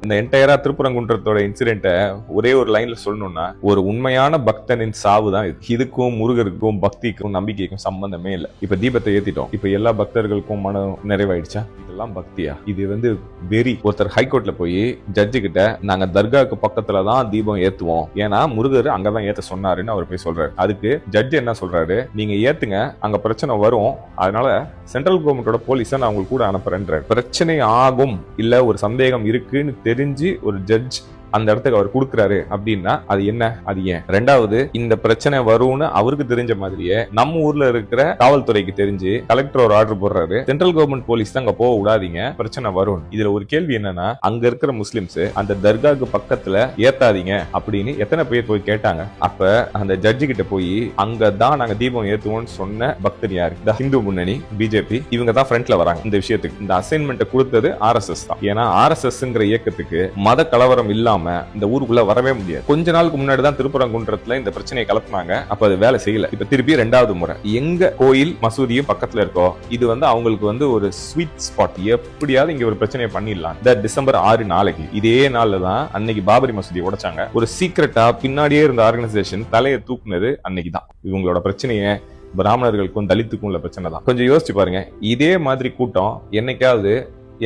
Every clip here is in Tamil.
இந்த என்டையரா திருப்பரங்குன்றத்தோட இன்சிடென்ட்டை ஒரே ஒரு லைன்ல சொல்லணும்னா, ஒரு உண்மையான பக்தனின் சாவு தான் இது. இதுக்கும் முருகருக்கும் பக்திக்கும் நம்பிக்கைக்கும் சம்பந்தமே இல்லை. இப்ப தீபத்தை ஏத்திட்டோம், இப்ப எல்லா பக்தர்களுக்கும் மனம் நிறைவாயிடுச்சா? இதெல்லாம் பக்தியா? இது வெறி. ஒருத்தர் ஹைகோர்ட்ல போய் ஜட்ஜு கிட்ட நாங்க தர்காவுக்கு பக்கத்துல தான் தீபம் ஏத்துவோம், ஏன்னா முருகர் அங்கதான் ஏத்த சொன்னாருன்னு அவர் போய் சொல்றாரு. அதுக்கு ஜட்ஜ் என்ன சொல்றாரு, நீங்க ஏத்துங்க, அங்க பிரச்சனை வரும், அதனால சென்ட்ரல் கவர்மெண்டோட போலீஸை நான் உங்களுக்கு கூட அனுப்புறேன்றாரு. பிரச்சனை ஆகும் இல்ல ஒரு சந்தேகம் இருக்குன்னு தெரிஞ்சு ஒரு ஜட்ஜ் அந்த இடத்துக்கு அவர் கொடுக்குறாரு அப்படின்னா அது என்ன, அது ஏன்? ரெண்டாவது, இந்த பிரச்சனை வரும்னு அவருக்கு தெரிஞ்ச மாதிரியே நம்ம ஊர்ல இருக்கிற காவல்துறைக்கு தெரிஞ்சு கலெக்டர் ஒரு ஆர்டர் போடுறாரு, சென்ட்ரல் கவர்மெண்ட் போலீஸ் தான் அங்க போக விடாதீங்க, பிரச்சனை வரும். இதுல ஒரு கேள்வி என்னன்னா, அங்க இருக்கிற முஸ்லிம்ஸ் அந்த தர்காவுக்கு பக்கத்துல ஏத்தாதீங்க அப்படின்னு எத்தனை பேர் போய் கேட்டாங்க? அப்ப அந்த ஜட்ஜு கிட்ட போய் அங்கதான் நாங்க தீபம் ஏத்துவோம்னு சொன்ன பக்தர் யாரு? இந்த ஹிந்து முன்னணி, பிஜேபி, இவங்க தான் ஃப்ரண்ட்ல வராங்க இந்த விஷயத்துக்கு. இந்த அசைன்மெண்ட் கொடுத்தது RSS தான். ஏன்னா RSSங்கிற இயக்கத்துக்கு மத கலவரம் இல்லாம இந்த ஊருக்குள்ள வரவே முடியாது. கொஞ்ச நாளுக்கு முன்னாடி தான் திருப்பரங்குன்றத்துல இந்த பிரச்சனையை கலப்புனாங்க, அப்ப அது வேலை செய்யல. இப்ப திருப்பி ரெண்டாவது முறை எங்க கோயில் மசூதியும் பக்கத்துல இருக்கோ, இது அவங்களுக்கு ஒரு ஸ்வீட் ஸ்பாட், எப்படியாவது இங்க ஒரு பிரச்சனையை பண்ணிடலாம். இந்த டிசம்பர் 6 நாளைக்கு இதே நாள்ல தான் அன்னைக்கு பாபரி மசூதி உடைச்சாங்க. ஒரு சீக்கிரட்டா பின்னாடியே இருந்த ஆர்கனைசேஷன் தலையை தூக்குனது அன்னைக்கு தான். இவங்களோட பிரச்சனையை பிராமணர்களுக்கும் தலித்துக்கும் உள்ள பிரச்சனை தான். கொஞ்சம் யோசிச்சு பாருங்க, இதே மாதிரி கூட்டம் என்னைக்காவது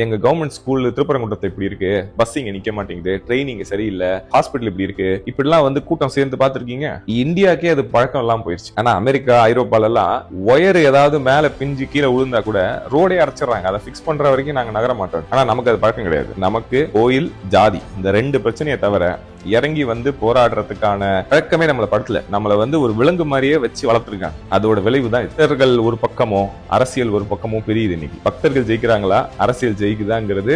எங்க கவர்மெண்ட் ஸ்கூல் திருப்பரங்குன்றத்தை இப்படி இருக்கு, பஸ் இங்க நிக்க மாட்டேங்குது, ட்ரெயின் இங்க சரியில்லை, ஹாஸ்பிட்டல் இப்படி இருக்கு, இப்படிலாம் கூட்டம் சேர்ந்து பாத்துருக்கீங்க? இந்தியாக்கே அது பழக்கம் எல்லாம் போயிருச்சு. ஆனா அமெரிக்கா, ஐரோப்பால எல்லாம் ஒயர் ஏதாவது மேல பிஞ்சு கீழே விழுந்தா கூட ரோடே அடைச்சிடறாங்க, அதை பிக்ஸ் பண்ற வரைக்கும் நாங்க நகர மாட்டோம். ஆனா நமக்கு அது பழக்கம் கிடையாது. நமக்கு கோயில், ஜாதி, இந்த ரெண்டு பிரச்சனையை தவிர இறங்கி போராடுறதுக்கான பழக்கமே நம்மள படத்துல நம்மள ஒரு விலங்கு மாதிரியே வச்சு வளர்த்துருக்காங்க. அதோட விளைவு தான் பக்தர்கள் ஒரு பக்கமோ அரசியல் ஒரு பக்கமோ பெரியுது. இன்னைக்கு பக்தர்கள் ஜெயிக்கிறாங்களா, அரசியல் ஜெயிக்குதாங்கிறது